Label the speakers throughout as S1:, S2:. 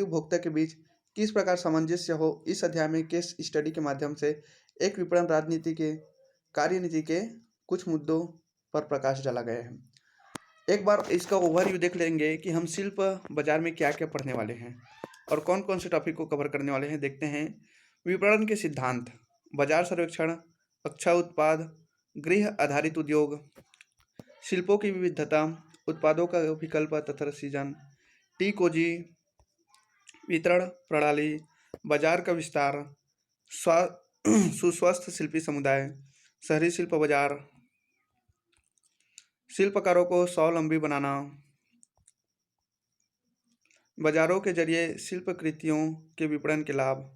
S1: उपभोक्ता के बीच किस प्रकार सामंजस्य हो, इस अध्याय में केस स्टडी के माध्यम से एक विपणन राजनीति के कार्यनीति के कुछ मुद्दों पर प्रकाश डाला गया है। एक बार इसका ओवरव्यू देख लेंगे कि हम शिल्प बाजार में क्या क्या पढ़ने वाले हैं और कौन कौन से टॉपिक को कवर करने वाले हैं। देखते हैं। विपणन के सिद्धांत, बाजार सर्वेक्षण, अच्छा उत्पाद, गृह आधारित उद्योग, शिल्पों की विविधता, उत्पादों का विकल्प तथा सृजन, टीकोजी, वितरण प्रणाली, बाजार का विस्तार, सुस्वस्थ शिल्पी समुदाय, शहरी शिल्प बाजार, शिल्पकारों को स्वावलंबी बनाना, बाजारों के जरिए शिल्प कृतियों के विपणन के लाभ,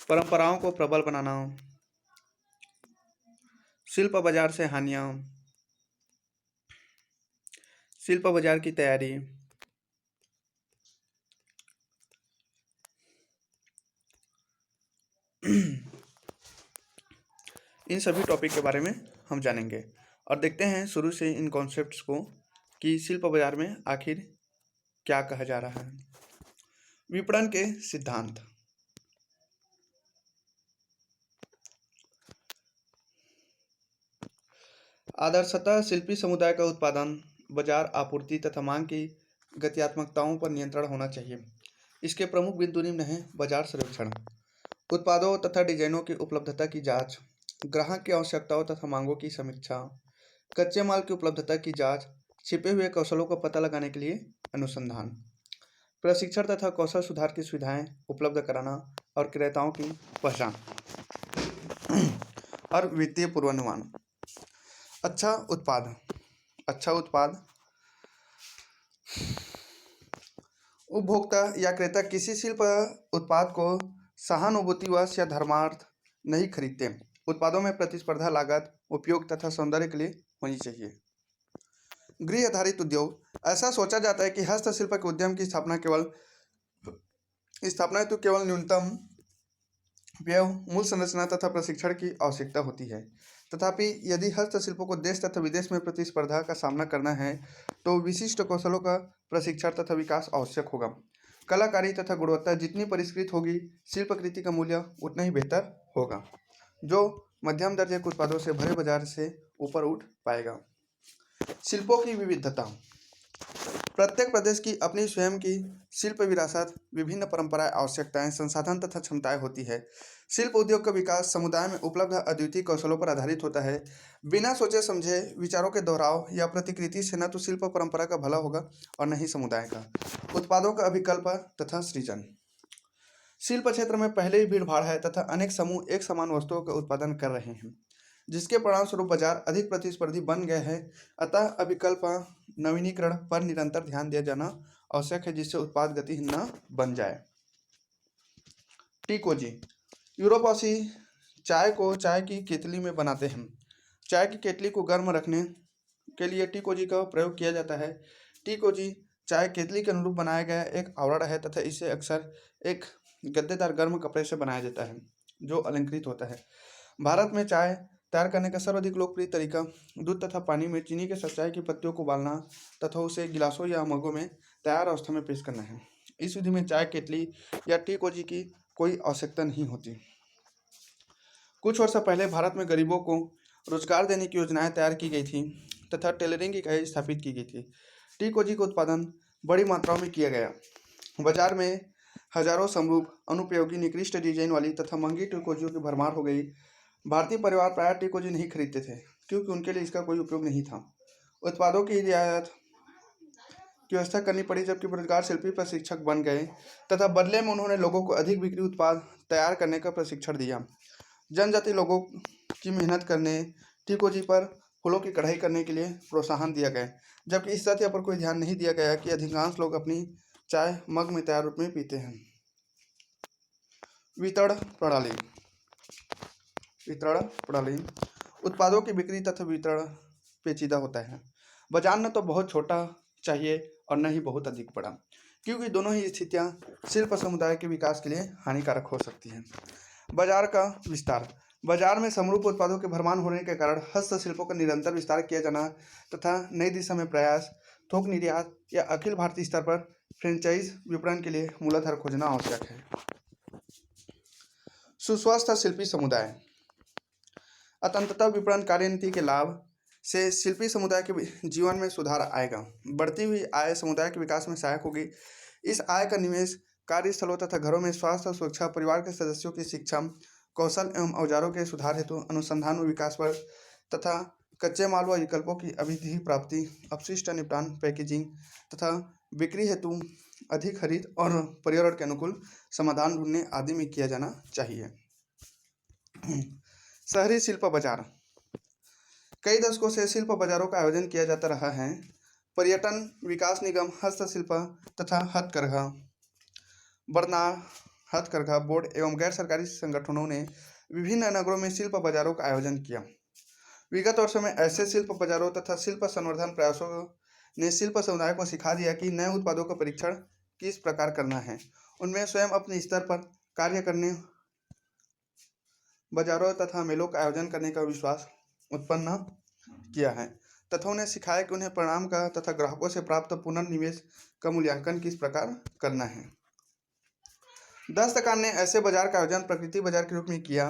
S1: परंपराओं को प्रबल बनाना, शिल्प बाजार से हानियां, शिल्प बाजार की तैयारी, इन सभी टॉपिक के बारे में हम जानेंगे और देखते हैं शुरू से इन कॉन्सेप्ट्स को कि शिल्प बाजार में आखिर क्या कहा जा रहा है। विपणन के सिद्धांत, आदर्शतः शिल्पी समुदाय का उत्पादन बाजार आपूर्ति तथा मांग की गत्यात्मकताओं पर नियंत्रण होना चाहिए। इसके प्रमुख बिंदु निम्न हैं। बाजार सर्वेक्षण, उत्पादों तथा डिजाइनों की उपलब्धता की जांच, ग्राहक की आवश्यकताओं तथा मांगों की समीक्षा, कच्चे माल की उपलब्धता की जांच, छिपे हुए कौशलों का पता लगाने के लिए अनुसंधान, प्रशिक्षण तथा कौशल सुधार की सुविधाएं उपलब्ध कराना और क्रेताओं की पहचान और वित्तीय पूर्वानुमान। अच्छा उत्पाद उपभोक्ता या क्रेता किसी शिल्प उत्पाद को सहानुभूतिवश या धर्मार्थ नहीं खरीदते। उत्पादों में प्रतिस्पर्धा लागत, उपयोग तथा सौंदर्य के लिए होनी चाहिए। गृह आधारित उद्योग, ऐसा सोचा जाता है कि हस्तशिल्प के उद्यम की स्थापना हेतु केवल न्यूनतम व्यय, मूल संरचना तथा प्रशिक्षण की आवश्यकता होती है। तथापि यदि हस्तशिल्पों को देश तथा विदेश में प्रतिस्पर्धा का सामना करना है तो विशिष्ट कौशलों का प्रशिक्षण तथा विकास आवश्यक होगा। कलाकारी तथा गुणवत्ता जितनी परिष्कृत होगी, शिल्पकृति का मूल्य उतना ही बेहतर होगा, जो मध्यम दर्जे के उत्पादों से भरे बाजार से ऊपर उठ पाएगा। शिल्पों की विविधता, प्रत्येक प्रदेश की अपनी स्वयं की शिल्प विरासत, विभिन्न परंपराएं, आवश्यकताएं, संसाधन तथा क्षमताएं होती है। शिल्प उद्योग का विकास समुदाय में उपलब्ध अद्वितीय कौशलों पर आधारित होता है। बिना सोचे समझे विचारों के दोहराव या प्रतिकृति से न तो शिल्प परंपरा का भला होगा और न ही समुदाय का। उत्पादों का अभिकल्प तथा सृजन, शिल्प क्षेत्र में पहले ही भीड़ भाड़ है तथा अनेक समूह एक समान वस्तुओं का उत्पादन कर रहे हैं, जिसके परिणामस्वरूप बाजार अधिक प्रतिस्पर्धी बन गए हैं। अतः अभिकल्प नवीनीकरण पर निरंतर ध्यान दिया जाना आवश्यक है, जिससे उत्पाद गतिहीन न बन जाए। टीकोजी, यूरोपवासी चाय को चाय की केतली में बनाते हैं। चाय की केतली को गर्म रखने के लिए टीकोजी का प्रयोग किया जाता है। टीकोजी चाय केतली के अनुरूप बनाया गया एक आवरण है तथा इसे अक्सर एक गद्देदार गर्म कपड़े से बनाया जाता है जो अलंकृत होता है। भारत में चाय तैयार करने का सर्वाधिक लोकप्रिय तरीका दूध तथा पानी में चीनी के साथ चाय की पत्तियों को उबालना तथा उसे गिलासों या मगों में तैयार अवस्था में पेश करना है। इस विधि में चाय केतली या टीकोजी की कोई आवश्यकता नहीं होती। कुछ वर्ष पहले भारत में गरीबों को रोजगार देने की योजनाएं तैयार की गई थी तथा टेलरिंग इकाई स्थापित की गई थी। टीकोजी का उत्पादन बड़ी मात्रा में किया गया। बाजार में हजारों समरूप, अनुपयोगी, निकृष्ट डिजाइन वाली तथा महंगी टीकोजियों की भरमार हो गई। भारतीय परिवार प्रायः टीकोजी नहीं खरीदते थे क्योंकि उनके लिए इसका कोई उपयोग नहीं था। उत्पादों की रियायत की व्यवस्था करनी पड़ी, जबकि बेरोजगार शिल्पी प्रशिक्षक बन गए तथा बदले में उन्होंने लोगों को अधिक बिक्री उत्पाद तैयार करने का प्रशिक्षण दिया। जनजाति लोगों की मेहनत करने, टीकोजी पर फूलों की कढ़ाई करने के लिए प्रोत्साहन दिया गया, जबकि इस तथ्य पर कोई ध्यान नहीं दिया गया कि अधिकांश लोग अपनी चाय मग में तैयार रूप में पीते हैं। वितरण प्रणाली, उत्पादों की बिक्री तथा वितरण पेचीदा होता है। बाजार न तो बहुत छोटा चाहिए और न ही बहुत अधिक बड़ा, क्योंकि दोनों ही स्थितियां शिल्प समुदाय के विकास के लिए हानिकारक हो सकती हैं। बाजार का विस्तार, बाजार में समरूप उत्पादों के भरमार होने के कारण हस्तशिल्पों का निरंतर विस्तार किया जाना तथा नई दिशा में प्रयास, थोक निर्यात या अखिल भारतीय स्तर पर फ्रेंचाइज विपणन के लिए मूलाधार खोजना आवश्यक है। सुस्वस्थ शिल्पी समुदाय। अंततः विपणन कार्यनीति के लाभ से शिल्पी समुदाय के जीवन में सुधार आएगा। बढ़ती हुई आय समुदाय के विकास में सहायक होगी। इस आय का निवेश कार्यस्थलों तथा घरों में स्वास्थ्य और सुरक्षा, परिवार के सदस्यों की शिक्षा, कौशल एवं औजारों के सुधार हेतु अनुसंधान व विकास पर तथा कच्चे माल व विकल्पों की अभिधि प्राप्ति, अपशिष्ट निपटान, पैकेजिंग तथा बिक्री हेतु अधिक खरीद और पर्यावरण के अनुकूल समाधान ढूंढने आदि में किया जाना चाहिए। शहरी शिल्प बाजार। कई दशकों से शिल्प बाजारों का आयोजन किया जाता रहा है। पर्यटन विकास निगम, हस्तशिल्प तथा हथकरघा बरनार हथकरघा बोर्ड एवं गैर सरकारी संगठनों ने विभिन्न नगरों में शिल्प बाजारों का आयोजन किया। विगत वर्षों में ऐसे शिल्प बाजारों तथा शिल्प संवर्धन प्रयासों ने शिल्प समुदाय को सिखा दिया कि नए उत्पादों का परीक्षण किस प्रकार करना है। उनमें स्वयं अपने स्तर पर कार्य करने, बाजारों तथा मेलों का आयोजन करने का विश्वास उत्पन्न किया है तथा उन्हें सिखाया कि उन्हें परिणाम का तथा ग्राहकों से प्राप्त पुनर्निवेश का मूल्यांकन किस प्रकार करना है। दस्तकार ने ऐसे बाजार का आयोजन प्रकृति बाजार के रूप में किया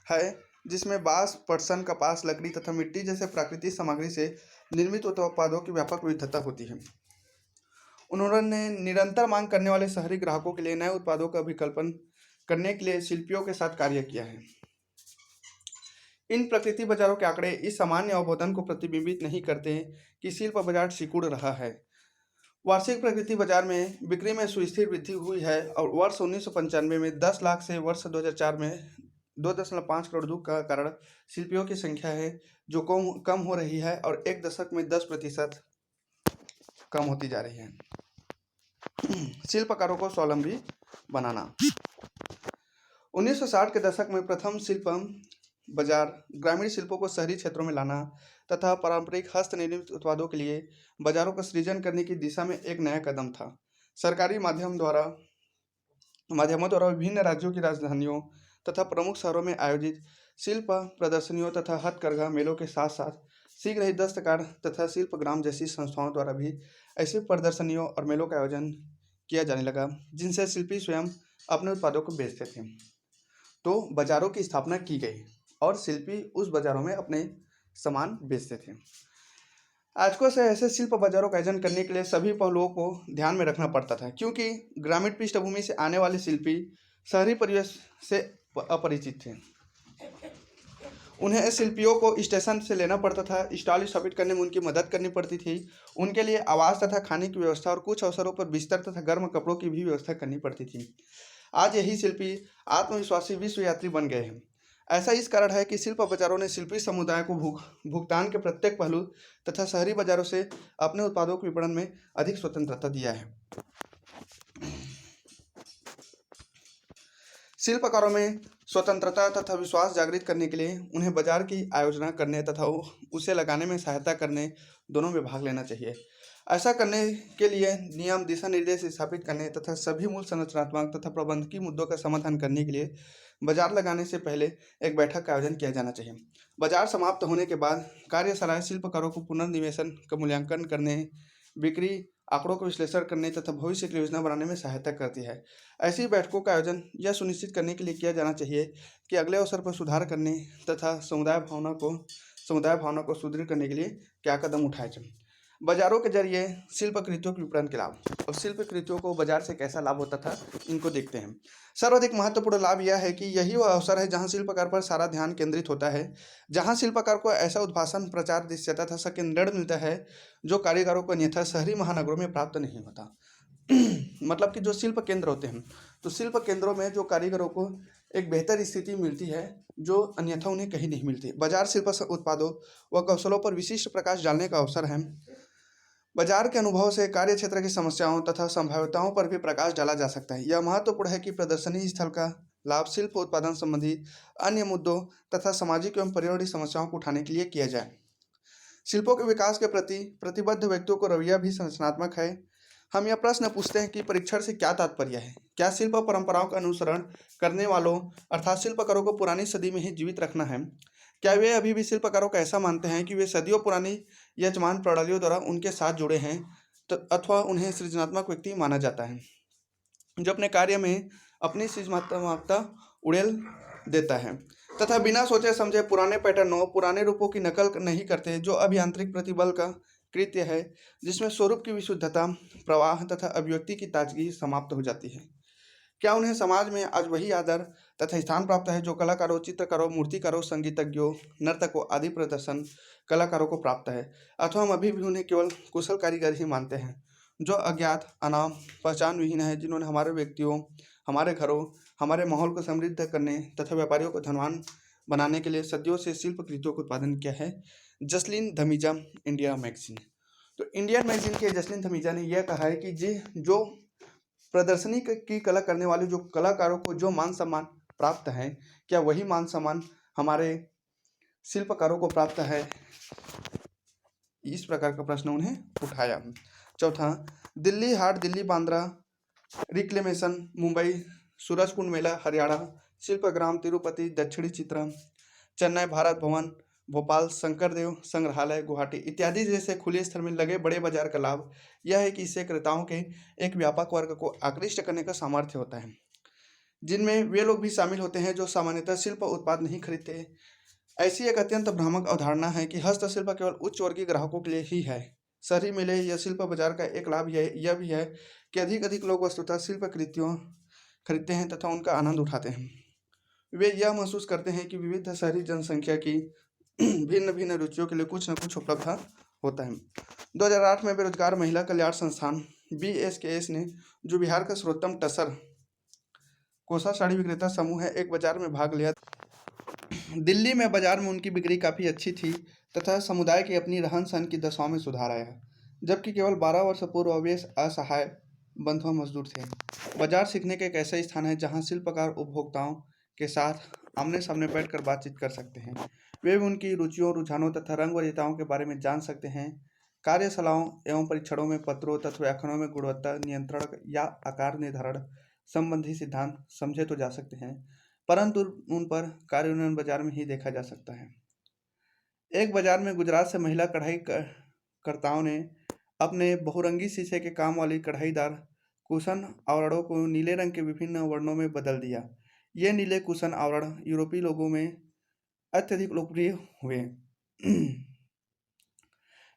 S1: है, जिसमें बांस, पटसन, कपास, लकड़ी तथा मिट्टी जैसे प्राकृतिक सामग्री से निर्मित उत्पादों की व्यापक विविधता होती है। उन्होंने निरंतर मांग करने वाले शहरी ग्राहकों के लिए नए उत्पादों का विकल्पन करने के लिए शिल्पियों के साथ कार्य किया है। इन प्रकृति बाजारों के आंकड़े इस सामान्य अवबोधन को प्रतिबिंबित नहीं करते कि शिल्प बाजार सिकुड़ रहा है। वार्षिक प्रकृति बाजार में बिक्री में सुस्थिर वृद्धि हुई है और वर्ष 1995 में 10 लाख से वर्ष 2004 में 2.5 करोड़ का कारण शिल्पियों की संख्या है, जो कम हो रही है और एक दशक में 10% कम होती जा रही है। शिल्पकारों को स्वावलंबी बनाना। 1960 के दशक में प्रथम शिल्प बाजार ग्रामीण शिल्पों को शहरी क्षेत्रों में लाना तथा पारंपरिक हस्तनिर्मित उत्पादों के लिए बाजारों का सृजन करने की दिशा में एक नया कदम था। सरकारी माध्यमों द्वारा विभिन्न राज्यों की राजधानियों तथा प्रमुख शहरों में आयोजित शिल्प प्रदर्शनियों तथा हथकरघा मेलों के साथ साथ शीघ्र ही दस्तकार तथा शिल्पग्राम जैसी संस्थाओं द्वारा भी ऐसी प्रदर्शनियों और मेलों का आयोजन किया जाने लगा, जिनसे शिल्पी स्वयं अपने उत्पादों को बेचते थे। तो बाजारों की स्थापना की गई और शिल्पी उस बाजारों में अपने सामान बेचते थे। आजकल से ऐसे शिल्प बाजारों का आयोजन करने के लिए सभी पहलुओं को ध्यान में रखना पड़ता था, क्योंकि ग्रामीण पृष्ठभूमि से आने वाले शिल्पी शहरी परिवेश से अपरिचित थे। उन्हें शिल्पियों को स्टेशन से लेना पड़ता था, स्टॉल स्थापित करने में उनकी मदद करनी पड़ती थी, उनके लिए आवास तथा खाने की व्यवस्था और कुछ अवसरों पर बिस्तर तथा गर्म कपड़ों की भी व्यवस्था करनी पड़ती थी। आज यही शिल्पी आत्मविश्वासी विश्व यात्री बन गए हैं। ऐसा इस कारण है कि शिल्प बाजारों ने शिल्पी समुदाय को भुगतान के प्रत्येक पहलू तथा शहरी बाजारों से अपने उत्पादों के विपणन में अधिक स्वतंत्रता दिया है। शिल्पकारों में स्वतंत्रता तथा विश्वास जागृत करने के लिए उन्हें बाजार की आयोजना करने तथा उसे लगाने में सहायता करने दोनों में भाग लेना चाहिए। ऐसा करने के लिए नियम, दिशा निर्देश स्थापित करने तथा सभी मूल संरचनात्मक तथा प्रबंधकीय मुद्दों का समाधान करने के लिए बाजार लगाने से पहले एक बैठक का आयोजन किया जाना चाहिए। बाजार समाप्त होने के बाद कार्यशालाएं शिल्पकारों को पुनर्निवेशन का मूल्यांकन करने, बिक्री आंकड़ों का विश्लेषण करने तथा भविष्य की योजना बनाने में सहायता करती है। ऐसी बैठकों का आयोजन यह सुनिश्चित करने के लिए किया जाना चाहिए कि अगले अवसर पर सुधार करने तथा समुदाय भावना को सुदृढ़ करने के लिए क्या कदम उठाए जाए। बाजारों के जरिए शिल्प कृतियों के विपणन के लाभ और शिल्प कृतियों को बाजार से कैसा लाभ होता था, इनको देखते हैं। सर्वाधिक महत्वपूर्ण लाभ यह है कि यही वह अवसर है जहां शिल्पकार पर सारा ध्यान केंद्रित होता है, जहां शिल्पकार को ऐसा उद्भाषण, प्रचार, दृश्यता तथा केंद्र मिलता है जो कारीगरों को अन्यथा शहरी महानगरों में प्राप्त नहीं होता। मतलब कि जो शिल्प केंद्र होते हैं, तो शिल्प केंद्रों में जो कारीगरों को एक बेहतर स्थिति मिलती है जो अन्यथा उन्हें कहीं नहीं मिलती। बाजार शिल्प उत्पादों व कौशलों पर विशिष्ट प्रकाश डालने का अवसर है। बाजार के अनुभव से कार्य क्षेत्र की समस्याओं तथा संभाव्यताओं पर भी प्रकाश डाला जा सकता है। यह महत्वपूर्ण है कि प्रदर्शनी स्थल का लाभ शिल्प उत्पादन संबंधी अन्य मुद्दों तथा सामाजिक एवं पर्यावरणीय समस्याओं को उठाने के लिए किया जाए। शिल्पों के विकास के प्रति प्रतिबद्ध व्यक्तियों को रवैया भी संरचनात्मक है। हम यह प्रश्न पूछते हैं कि परीक्षण से क्या तात्पर्य है। क्या शिल्प परंपराओं का अनुसरण करने वालों अर्थात शिल्पकारों को पुरानी सदी में ही जीवित रखना है? क्या वे अभी भी शिल्पकारों को ऐसा मानते हैं कि वे सदियों पुरानी यजमान प्रणालियों द्वारा उनके साथ जुड़े हैं, अथवा उन्हें सृजनात्मक व्यक्ति माना जाता है जो अपने कार्य में अपनी सृजनात्मकता उड़ेल देता है तथा बिना सोचे समझे पुराने पैटर्नों पुराने रूपों की नकल नहीं करते, जो अभियांत्रिक प्रतिबल का कृत्य है जिसमें स्वरूप की विशुद्धता, प्रवाह तथा अभिव्यक्ति की ताजगी समाप्त हो जाती है? क्या उन्हें समाज में आज वही आदर तथा स्थान प्राप्त है जो कलाकारों, चित्रकारों, मूर्तिकारों, संगीतज्ञों, नर्तकों आदि प्रदर्शन कलाकारों को प्राप्त है, अथवा हम अभी भी उन्हें केवल कुशल कारीगर ही मानते हैं जो अज्ञात, अनाम, पहचान विहीन है, जिन्होंने हमारे व्यक्तियों, हमारे घरों, हमारे माहौल को समृद्ध करने तथा व्यापारियों को धनवान बनाने के लिए सदियों से शिल्प कृतियों का उत्पादन किया है? Jasleen Dhamija, India magazine. तो इंडियन मैगजीन के जसलीन धमीजा ने यह कहा है कि जो प्रदर्शनी की कला करने वाले जो कलाकारों को जो मान सम्मान प्राप्त है, क्या वही मान सम्मान हमारे शिल्पकारों को प्राप्त है? इस प्रकार का प्रश्न उन्हें उठाया। चौथा, दिल्ली हाट, दिल्ली बांद्रा रिक्लेमेशन, मुंबई सूरजकुंड मेला हरियाणा, शिल्पग्राम तिरुपति, दक्षिणी चित्र, चेन्नई भारत भवन, भोपाल शंकरदेव संग्रहालय, गुवाहाटी इत्यादि जैसे खुले स्थल में लगे बड़े बाजार का लाभ यह है कि इससे क्रेताओं के एक व्यापक वर्ग को आकृष्ट करने का सामर्थ्य होता है, जिनमें वे लोग भी शामिल होते हैं जो सामान्यतः शिल्प उत्पाद नहीं खरीदते। ऐसी एक अत्यंत भ्रामक अवधारणा है कि हस्तशिल्प केवल उच्च वर्गीय ग्राहकों के लिए ही है। शहरी मेले या शिल्प बाजार का एक लाभ यह भी है कि अधिक अधिक लोग वस्तुतः शिल्प कृतियों खरीदते हैं तथा उनका आनंद उठाते हैं। वे यह महसूस करते हैं कि विविध शहरी जनसंख्या की भिन्न भिन्न रुचियों के लिए कुछ न कुछ उपलब्ध होता है। 2008 में बेरोजगार महिला कल्याण संस्थान BSKS ने, जो बिहार का सर्वोत्तम टसर कोसा साड़ी विक्रेता समूह है, एक बाजार में भाग लिया। दिल्ली में बाजार में उनकी बिक्री काफ़ी अच्छी थी तथा समुदाय की अपनी रहन सहन की दशाओं में सुधार आया है, जबकि केवल 12 वर्ष पूर्व वे असहाय बंधुआ मजदूर थे। बाजार सीखने का एक ऐसा स्थान है जहां शिल्पकार उपभोक्ताओं के साथ आमने सामने बैठकर बातचीत कर सकते हैं। वे भी उनकी रुचियों, रुझानों तथा रंग वरीयताओं के बारे में जान सकते हैं। कार्यशालाओं एवं परीक्षणों में पत्रों तथा व्याख्यानों में गुणवत्ता नियंत्रण या आकार निर्धारण संबंधी सिद्धांत समझे तो जा सकते हैं, परंतु उन पर कार्यान्वयन बाजार में ही देखा जा सकता है। एक बाजार में गुजरात से महिला कढ़ाई कर्ताओं ने अपने बहुरंगी शीशे के काम वाली कढ़ाईदार कुशन आवरणों को नीले रंग के विभिन्न वर्णों में बदल दिया। ये नीले कुशन आवरण यूरोपीय लोगों में अत्यधिक लोकप्रिय हुए,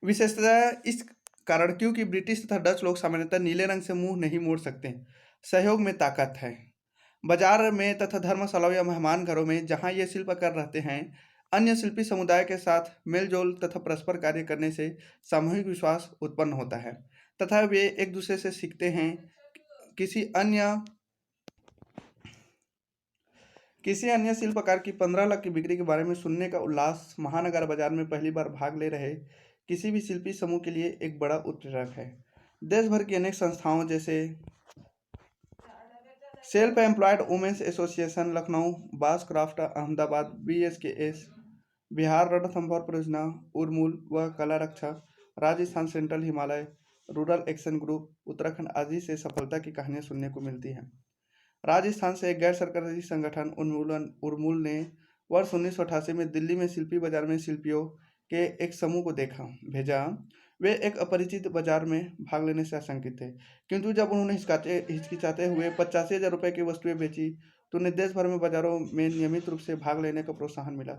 S1: विशेषतः इस कारण क्योंकि ब्रिटिश तथा डच लोग सामान्यतः नीले रंग से मुंह नहीं मोड़ सकते। सहयोग में ताकत है। बाजार में तथा धर्मशालाओं या मेहमान घरों में जहां ये शिल्पकार रहते हैं, अन्य शिल्पी समुदाय के साथ मेलजोल तथा परस्पर कार्य करने से सामूहिक विश्वास उत्पन्न होता है तथा वे एक दूसरे से सीखते हैं। किसी अन्य शिल्पकार की 15 लाख की बिक्री के बारे में सुनने का उल्लास महानगर बाजार में पहली बार भाग ले रहे किसी भी शिल्पी समूह के लिए एक बड़ा उत्प्रेरक है। देश भर की अनेक संस्थाओं जैसे Self Employed Women's Association Lucknow, बास क्राफ्ट अहमदाबाद, BSKS बिहार रणथंभौर परियोजना, उर्मूल व Kala Raksha, Rajasthan Central Himalaya, Rural Action Group, Uttarakhand आदि से सफलता की कहानियां सुनने को मिलती हैं। राजस्थान से एक गैर सरकारी संगठन उर्मूल ने वर्ष 1988 में दिल्ली में शिल्पी बाजार में शिल्पियों के एक समूह को भेजा। वे एक अपरिचित बाजार में भाग लेने से आशंकित थे, किंतु जब उन्होंने हिचकिचाते हुए 85,000 रुपये की वस्तुएं बेची तो उन्हें देश भर में बाजारों में नियमित रूप से भाग लेने का प्रोत्साहन मिला।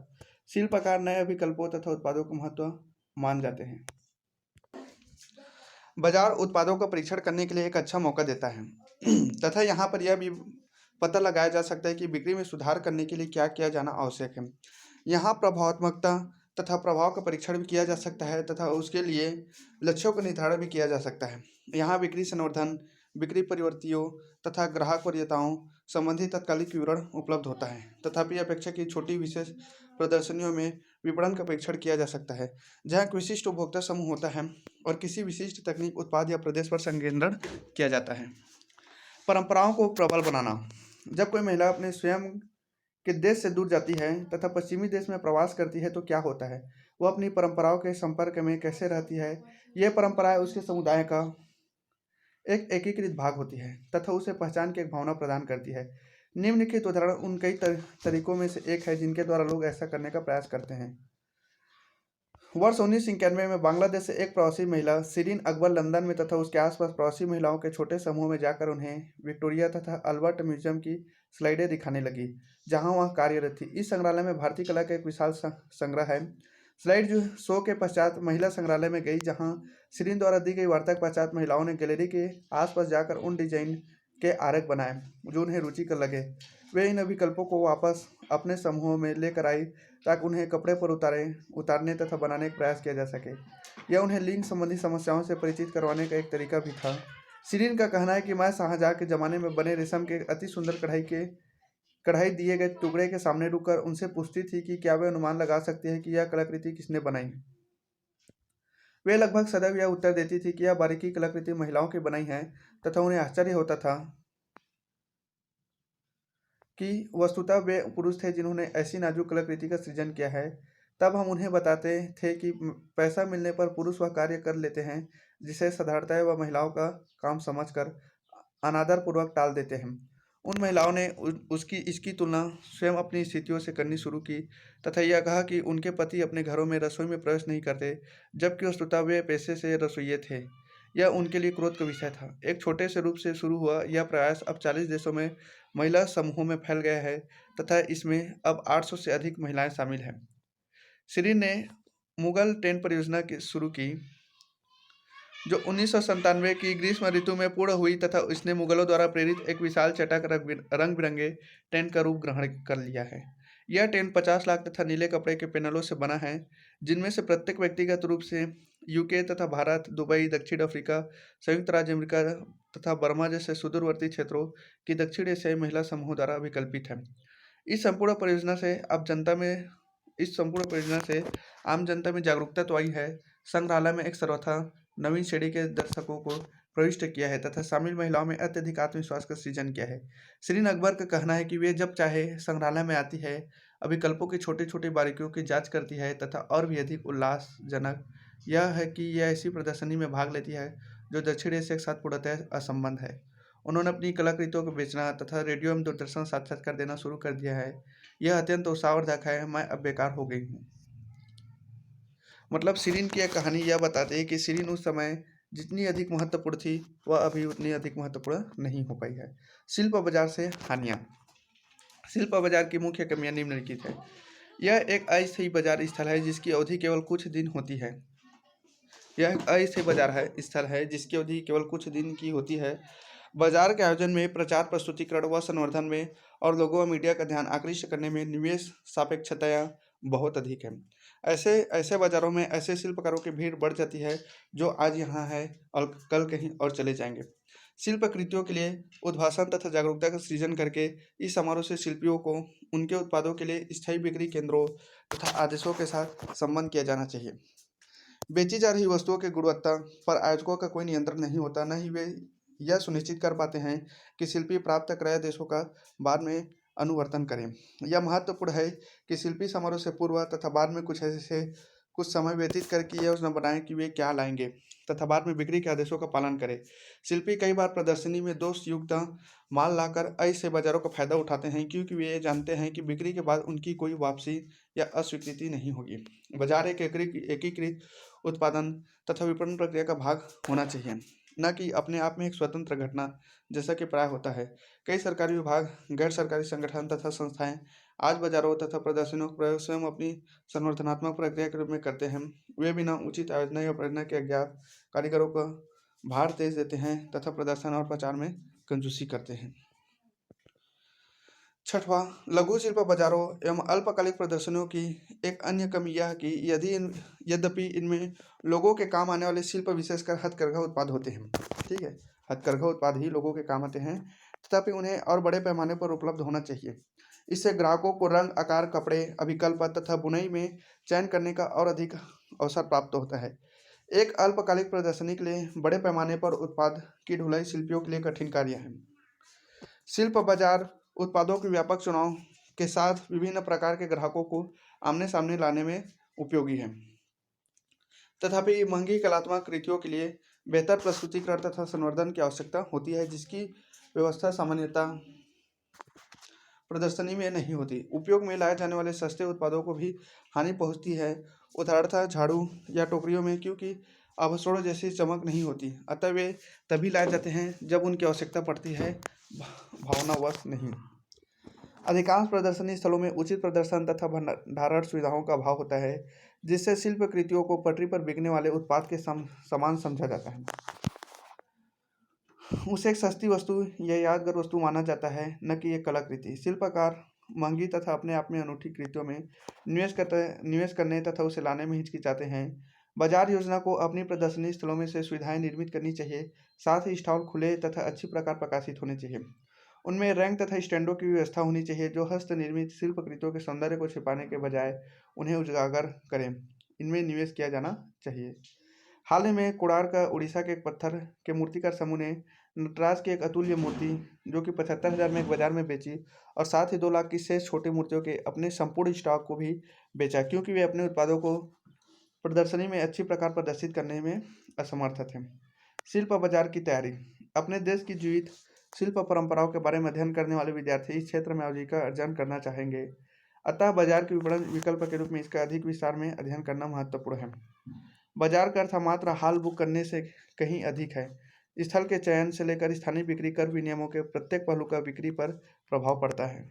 S1: शिल्पकार नए विकल्पों तथा उत्पादों को महत्व मान जाते हैं। बाजार उत्पादों का परीक्षण करने के लिए एक अच्छा मौका देता है तथा यहाँ पर यह भी पता लगाया जा सकता है कि बिक्री में सुधार करने के लिए क्या किया जाना आवश्यक है। यहाँ प्रभावात्मकता तथा प्रभाव का परीक्षण भी किया जा सकता है तथा उसके लिए लक्ष्यों का निर्धारण भी किया जा सकता है। यहाँ बिक्री संवर्धन, बिक्री परिवर्तियों तथा ग्राहक वरीयताओं संबंधी तत्कालिक विवरण उपलब्ध होता है। तथापि अपेक्षा की छोटी विशेष प्रदर्शनियों में विपणन का परीक्षण किया जा सकता है, जहाँ एक विशिष्ट उपभोक्ता समूह होता है और किसी विशिष्ट तकनीक, उत्पाद या प्रदेश पर संकेंद्रण किया जाता है। परंपराओं को प्रबल बनाना। जब कोई महिला अपने स्वयं के देश से दूर जाती है तथा पश्चिमी देश में प्रवास करती है तो क्या होता है, वह अपनी परंपराओं के संपर्क में कैसे रहती है। ये परंपराएं उसके समुदाय का एक एकीकृत भाग होती है तथा उसे पहचान की एक भावना प्रदान करती है। निम्नलिखित उदाहरण उन कई तरीकों में से एक है जिनके द्वारा लोग ऐसा करने का प्रयास करते हैं। वर्ष 1991 में बांग्लादेश से एक प्रवासी महिला शिरीन अकबर लंदन में तथा उसके आसपास प्रवासी महिलाओं के छोटे समूह में जाकर उन्हें विक्टोरिया तथा अल्बर्ट म्यूजियम की स्लाइडें दिखाने लगी, जहां वह कार्यरत थी। इस संग्रहालय में भारतीय कला का एक विशाल संग्रह है। स्लाइड जो शो के पश्चात महिला संग्रहालय में गई, जहां शिरीन द्वारा दी गई वार्ता के पश्चात महिलाओं ने गैलरी के आसपास जाकर उन डिजाइन के आरेख बनाए जो उन्हें रुचिकर लगे। वे इन विकल्पों को वापस अपने समूह में लेकर आई ताकि उन्हें कपड़े पर उतारने तथा बनाने का प्रयास किया जा सके। यह उन्हें लिंग संबंधी समस्याओं से परिचित करवाने का एक तरीका भी था। शिरीन का कहना है कि मैं शाहजहाँ के ज़माने में बने रेशम के अति सुंदर कढ़ाई दिए गए टुकड़े के सामने रुककर उनसे पूछती थी कि क्या वे अनुमान लगा सकते हैं कि यह कलाकृति किसने बनाई। वे लगभग सदैव यह उत्तर देती थी कि यह बारीकी कलाकृति महिलाओं की बनाई है तथा उन्हें आश्चर्य होता था कि वस्तुतः वे पुरुष थे जिन्होंने ऐसी नाजुक कलाकृति का सृजन किया है। तब हम उन्हें बताते थे कि पैसा मिलने पर पुरुष वह कार्य कर लेते हैं जिसे साधारणतः वह महिलाओं का काम समझकर अनादरपूर्वक टाल देते हैं। उन महिलाओं ने उसकी इसकी तुलना स्वयं अपनी स्थितियों से करनी शुरू की तथा यह कहा कि उनके पति अपने घरों में रसोई में प्रवेश नहीं करते, जबकि वस्तुतः वे पेशे से रसोइये थे। यह उनके लिए क्रोध का विषय था। एक छोटे से रूप से शुरू हुआ यह प्रयास अब 40 देशों में महिला समूहों में फैल गया है तथा इसमें अब 800 से अधिक महिलाएं शामिल हैं। शिरीन ने मुगल ट्रेन परियोजना शुरू की जो 1997 की ग्रीष्म ऋतु में पूर्ण हुई तथा इसने मुगलों द्वारा प्रेरित एक विशाल चटक रंग बिरंगे टेंट का रूप ग्रहण कर लिया है। यह टेंट 50 लाख तथा नीले कपड़े के पैनलों से बना है, जिनमें से प्रत्येक व्यक्तिगत रूप से यूके तथा भारत, दुबई, दक्षिण अफ्रीका, संयुक्त राज्य अमेरिका तथा बर्मा जैसे सुदूरवर्ती क्षेत्रों की दक्षिण एशियाई महिला समूह द्वारा विकल्पित है। इस संपूर्ण परियोजना से आम जनता में जागरूकता तो आई है, संग्रहालय में एक सर्वथा नवीन श्रेणी के दर्शकों को प्रविष्ट किया है तथा शामिल महिलाओं में अत्यधिक आत्मविश्वास का सृजन किया है। शिरीन अकबर का कहना है कि वे जब चाहे संग्रहालय में आती है, अभिकल्पों की छोटी छोटी बारीकियों की जांच करती है तथा और भी अधिक उल्लासजनक यह है कि यह ऐसी प्रदर्शनी में भाग लेती है जो दक्षिण एशिया के साथ पूर्णतः असंबद्ध है। उन्होंने अपनी कलाकृतियों को बेचना तथा रेडियो एवं दूरदर्शन साक्षात्कार देना शुरू कर दिया है। यह अत्यंत उत्साहवर्धक है। मैं अब बेकार हो गई हूँ। मतलब शिरीन की यह कहानी यह बताती है कि शिरीन उस समय जितनी अधिक महत्वपूर्ण थी वह अभी उतनी अधिक महत्वपूर्ण नहीं हो पाई है। शिल्प बाजार से हानियाँ। शिल्प बाजार की मुख्य कमियां निम्नलिखित है। यह एक अस्थायी बाजार स्थल है जिसकी अवधि केवल कुछ दिन होती है। यह एक अस्थायी बाजार स्थल है जिसकी अवधि केवल कुछ दिन की होती है। बाजार के आयोजन में, प्रचार, प्रस्तुतिकरण व संवर्धन में और लोगों व मीडिया का ध्यान आकृष्ट करने में निवेश सापेक्षताएं बहुत अधिक है। ऐसे ऐसे बाजारों में ऐसे शिल्पकारों की भीड़ बढ़ जाती है जो आज यहाँ है और कल कहीं और चले जाएंगे। शिल्प कृतियों के लिए उद्भाषण तथा जागरूकता का सृजन करके इस समारोह से शिल्पियों को उनके उत्पादों के लिए स्थायी बिक्री केंद्रों तथा आदेशों के साथ संबंध किया जाना चाहिए। बेची जा रही वस्तुओं की गुणवत्ता पर आयोजकों का कोई नियंत्रण नहीं होता, न ही वे यह सुनिश्चित कर पाते हैं कि शिल्पी प्राप्त क्रय देशों का बाद में अनुवर्तन करें। यह महत्वपूर्ण है कि शिल्पी समारोह से पूर्व तथा बाद में कुछ समय व्यतीत करके यह योजना बनाएं कि वे क्या लाएंगे तथा बाद में बिक्री के आदेशों का पालन करें। शिल्पी कई बार प्रदर्शनी में दोष युक्त माल लाकर ऐसे बाजारों का फायदा उठाते हैं क्योंकि वे ये जानते हैं कि बिक्री के बाद उनकी कोई वापसी या अस्वीकृति नहीं होगी। बाजार एक एकीकृत उत्पादन तथा विपणन प्रक्रिया का भाग होना चाहिए, न कि अपने आप में एक स्वतंत्र घटना जैसा कि प्राय होता है। कई सरकारी विभाग, गैर सरकारी संगठन तथा संस्थाएं आज बाजारों तथा प्रदर्शनियों का प्रयोग स्वयं अपनी संवर्धनात्मक प्रक्रिया के रूप में करते हैं। वे बिना उचित आयोजना या प्रेरणा के अज्ञात कारीगरों को भार तेज देते हैं तथा प्रदर्शन और प्रचार में कंजूसी करते हैं। छठवां, लघु शिल्प बाजारों एवं अल्पकालिक प्रदर्शनियों की एक अन्य कमी यह है कि यद्यपि इनमें लोगों के काम आने वाले शिल्प विशेषकर हथकरघा उत्पाद होते हैं, ठीक है, हथकरघा उत्पाद ही लोगों के काम आते हैं, तथापि उन्हें और बड़े पैमाने पर उपलब्ध होना चाहिए। इससे ग्राहकों को रंग, आकार, कपड़े, अभिकल्प तथा बुनाई में चयन करने का और अधिक अवसर प्राप्त होता है। एक अल्पकालिक प्रदर्शनी के लिए बड़े पैमाने पर उत्पाद की ढुलाई शिल्पियों के लिए कठिन कार्य है। शिल्प बाजार उत्पादों के व्यापक चुनाव के साथ विभिन्न प्रकार के ग्राहकों को आमने सामने लाने में उपयोगी है। तथापि महंगी कलात्मक कृतियों के लिए बेहतर प्रस्तुतिकरण तथा संवर्धन की आवश्यकता होती है, जिसकी व्यवस्था सामान्यतः प्रदर्शनी में नहीं होती। उपयोग में लाए जाने वाले सस्ते उत्पादों को भी हानि पहुंचती है, उदाहरणतः झाड़ू या टोकरियों में, क्योंकि आभूषणों जैसी चमक नहीं होती, अतः वे तभी लाए जाते हैं जब उनकी आवश्यकता पड़ती है, भावनावश नहीं। अधिकांश प्रदर्शनी स्थलों में उचित प्रदर्शन तथा भंडारण सुविधाओं का अभाव होता है, जिससे शिल्प कृतियों को पटरी पर बिकने वाले उत्पाद के समान समझा जाता है। उसे एक सस्ती वस्तु या यादगार वस्तु माना जाता है, न कि एक कलाकृति। शिल्पकार महंगी तथा अपने आप में अनूठी कृतियों में निवेश करने तथा उसे लाने में हिचकिचाते हैं। बाजार योजना को अपनी प्रदर्शनी स्थलों में से सुविधाएं निर्मित करनी चाहिए, साथ ही स्टॉल खुले तथा अच्छी प्रकार प्रकाशित होने चाहिए। उनमें रैंक तथा स्टैंडों की व्यवस्था होनी चाहिए, जो हस्त निर्मित शिल्प कृतियों के सौंदर्य को छिपाने के बजाय उन्हें उजागर करें। इनमें निवेश किया जाना चाहिए। हाल ही में कोणार्क उड़ीसा के एक पत्थर के मूर्तिकार समूह ने नटराज की एक अतुल्य मूर्ति, जो कि 75,000 में एक बाजार में बेची, और साथ ही 2 लाख की शेष छोटी मूर्तियों के अपने संपूर्ण स्टॉक को भी बेचा, क्योंकि वे अपने उत्पादों को प्रदर्शनी में अच्छी प्रकार प्रदर्शित करने में असमर्थ थे। शिल्प बाजार की तैयारी। अपने देश की जीवित शिल्प परंपराओं के बारे में अध्ययन करने वाले विद्यार्थी इस क्षेत्र में आजीविका अर्जन करना चाहेंगे, अतः बाजार के विपणन विकल्प के रूप में इसका अधिक विस्तार में अध्ययन करना महत्वपूर्ण है। बाजार का अर्थ मात्र हाल बुक करने से कहीं अधिक है। स्थल के चयन से लेकर स्थानीय बिक्री कर विनियमों के प्रत्येक पहलू का बिक्री पर प्रभाव पड़ता है।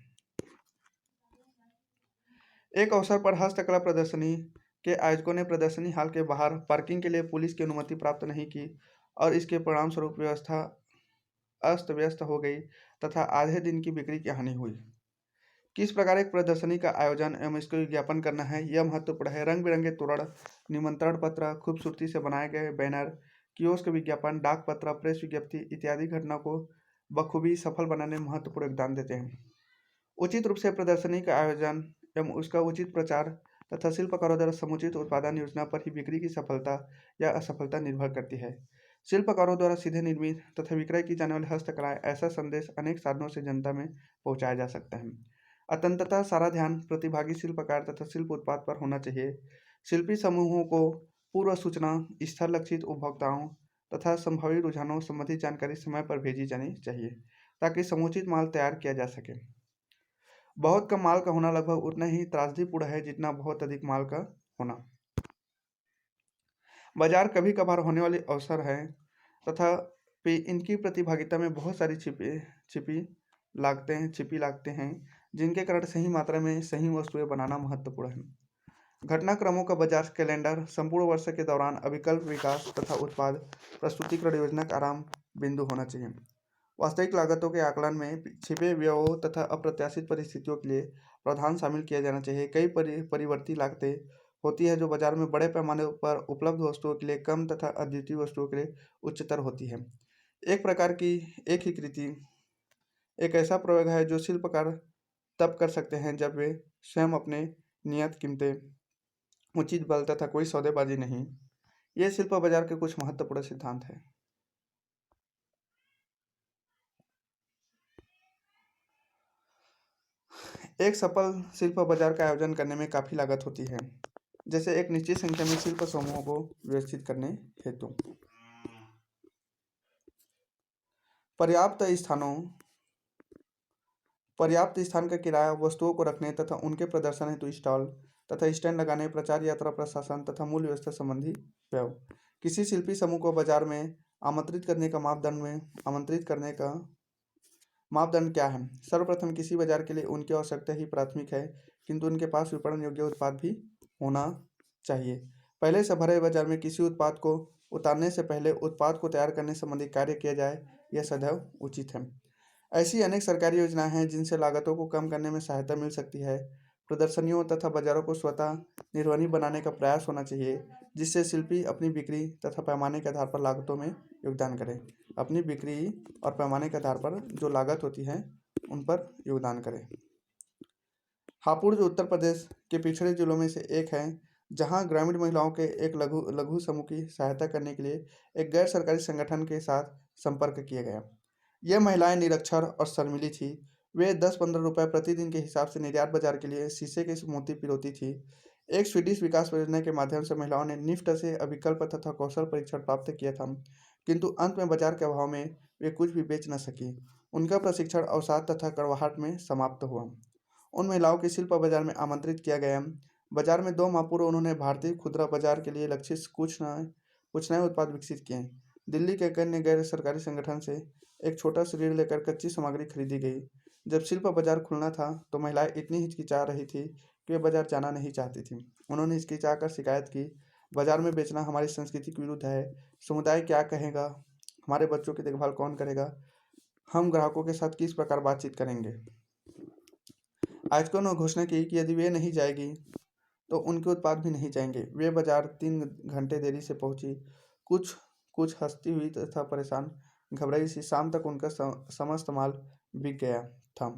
S1: एक अवसर पर हस्तकला प्रदर्शनी के आयोजकों ने प्रदर्शनी हाल के बाहर पार्किंग के लिए पुलिस की अनुमति प्राप्त नहीं की, और इसके परिणामस्वरूप व्यवस्था अस्त व्यस्त हो गई तथा आधे दिन की बिक्री की हानि हुई। किस प्रकार एक प्रदर्शनी का आयोजन एवं इसको विज्ञापन करना है, यह महत्वपूर्ण है। रंग बिरंगे तोरण, निमंत्रण पत्र, खूबसूरती से बनाए गए बैनर, कियोस्क विज्ञापन, डाक पत्र, प्रेस विज्ञप्ति इत्यादि घटना को बखूबी सफल बनाने में महत्वपूर्ण योगदान देते हैं। उचित रूप से प्रदर्शनी का आयोजन एवं उसका उचित प्रचार तथा शिल्पकारों द्वारा समुचित उत्पादन योजना पर ही बिक्री की सफलता या असफलता निर्भर करती है। शिल्पकारों द्वारा सीधे निर्मित तथा विक्रय की जाने वाली हस्तकलाएं ऐसा संदेश अनेक साधनों से जनता में पहुंचाया जा सकता है। अंततः सारा ध्यान प्रतिभागी शिल्पकार तथा शिल्प उत्पाद पर होना चाहिए। शिल्पी समूहों को पूर्व सूचना, स्थल लक्षित उपभोक्ताओं तथा संभावित रुझानों संबंधी जानकारी समय पर भेजी जानी चाहिए, ताकि समुचित माल तैयार किया जा सके। बहुत कम माल का होना लगभग उतना ही त्रासदीपूर्ण है जितना बहुत अधिक माल का होना। बाजार कभी कभार होने वाले अवसर है तथा इनकी प्रतिभागिता में बहुत सारी छिपी लागतें हैं, जिनके कारण सही मात्रा में सही वस्तुएं बनाना महत्वपूर्ण है। घटनाक्रमों का बाजार कैलेंडर संपूर्ण वर्ष के दौरान अभिकल्प विकास तथा उत्पाद प्रस्तुतिकरण योजना का आराम बिंदु होना चाहिए। वास्तविक लागतों के आकलन में छिपे व्ययों तथा अप्रत्याशित परिस्थितियों के लिए प्रावधान शामिल किया जाना चाहिए। कई परिवर्ती लागतें होती है जो बाजार में बड़े पैमाने पर उपलब्ध वस्तुओं के लिए कम तथा अद्वितीय वस्तुओं के लिए उच्चतर होती है। एक प्रकार की एक ही कृति एक ऐसा प्रयोग है जो शिल्पकार तब कर सकते हैं जब वे स्वयं अपने नियत कीमतें, उचित बल तथा कोई सौदेबाजी नहीं। ये शिल्प बाजार के कुछ महत्वपूर्ण सिद्धांत हैं। एक सफल शिल्प बाजार का आयोजन करने में काफी लागत होती है, जैसे एक निश्चित संख्या में शिल्प समूहों को व्यवस्थित करने हेतु पर्याप्त स्थान का किराया, वस्तुओं को रखने तथा उनके प्रदर्शन हेतु स्टॉल तथा स्टैंड लगाने, प्रचार यात्रा प्रशासन तथा मूल्य व्यवस्था संबंधी व्यय। किसी शिल्पी समूह को बाजार में आमंत्रित करने का मापदंड क्या है? सर्वप्रथम किसी बाजार के लिए उनकी आवश्यकता ही प्राथमिक है, किंतु उनके पास विपणन योग्य उत्पाद भी होना चाहिए। पहले से भरे बाजार में किसी उत्पाद को उतारने से पहले उत्पाद को तैयार करने संबंधी कार्य किया जाए, यह सदैव उचित है। ऐसी अनेक सरकारी योजनाएं हैं जिनसे लागतों को कम करने में सहायता मिल सकती है। प्रदर्शनियों तथा बाजारों को स्वतः निर्वहनी बनाने का प्रयास होना चाहिए, जिससे शिल्पी अपनी बिक्री तथा पैमाने के आधार पर लागतों में योगदान करें। अपनी बिक्री और पैमाने के आधार पर जो लागत होती है उन पर योगदान करें। हापुड़ जो उत्तर प्रदेश के पिछड़े जिलों में से एक है, जहां ग्रामीण महिलाओं के एक लघु समूह की सहायता करने के लिए एक गैर सरकारी संगठन के साथ संपर्क किया गया। ये महिलाएं निरक्षर और शर्मीली थी। वे 10-15 रुपये प्रतिदिन के हिसाब से निर्यात बाजार के लिए शीशे के मोती पिरोती थी। एक स्वीडिश विकास परियोजना के माध्यम से महिलाओं ने निफ्ट से अभिकल्प तथा कौशल परीक्षण प्राप्त किया था, किंतु अंत में बाजार के अभाव में वे कुछ भी बेच न सकी। उनका प्रशिक्षण अवसाद तथा कड़वाहट में समाप्त हुआ। उन महिलाओं के शिल्प बाजार में आमंत्रित किया गया। बाजार में 2 माह पूर्व उन्होंने भारतीय खुदरा बाजार के लिए लक्षित कुछ नए उत्पाद विकसित किए। दिल्ली के एक अन्य गैर सरकारी संगठन से एक छोटा सा ऋण लेकर कच्ची सामग्री खरीदी गई। जब शिल्प बाजार खुलना था तो महिलाएं इतनी हिचकिचा रही थी कि वे बाजार जाना नहीं चाहती थी। उन्होंने हिचकिचाकर शिकायत की, बाजार में बेचना हमारी संस्कृति के विरुद्ध है। समुदाय क्या कहेगा, हमारे बच्चों की देखभाल कौन करेगा, हम ग्राहकों के साथ किस प्रकार बातचीत करेंगे। आयोजकों ने घोषणा की कि यदि वे नहीं जाएगी तो उनके उत्पाद भी नहीं जाएंगे। वे बाजार 3 घंटे देरी से पहुंची। कुछ कुछ हंसती हुई तथा परेशान घबराई सी। शाम तक उनका समस्त माल बिक गया था।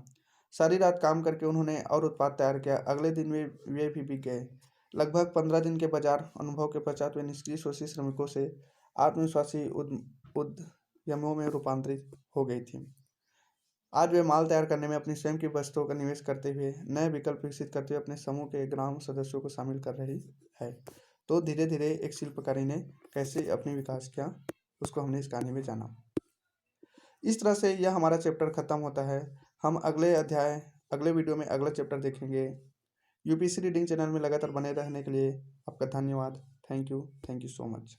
S1: सारी रात काम करके उन्होंने और उत्पाद तैयार किया। अगले दिन वे भी बिक गए। लगभग 15 दिन के बाजार अनुभव के पश्चात वे निष्क्रिय शोषी श्रमिकों से आत्मविश्वासी उद्यमियों में रूपांतरित हो गई थी। आज वे माल तैयार करने में अपनी स्वयं की वस्तुओं का निवेश करते हुए नए विकल्प विकसित करते हुए अपने समूह के ग्राम सदस्यों को शामिल कर रही है। तो धीरे धीरे एक शिल्पकारी ने कैसे अपनी विकास किया, उसको हमने इस कहानी में जाना। इस तरह से यह हमारा चैप्टर खत्म होता है। हम अगले वीडियो में अगला चैप्टर देखेंगे। यूपीएससी रीडिंग चैनल में लगातार बने रहने के लिए आपका धन्यवाद। Thank you so much.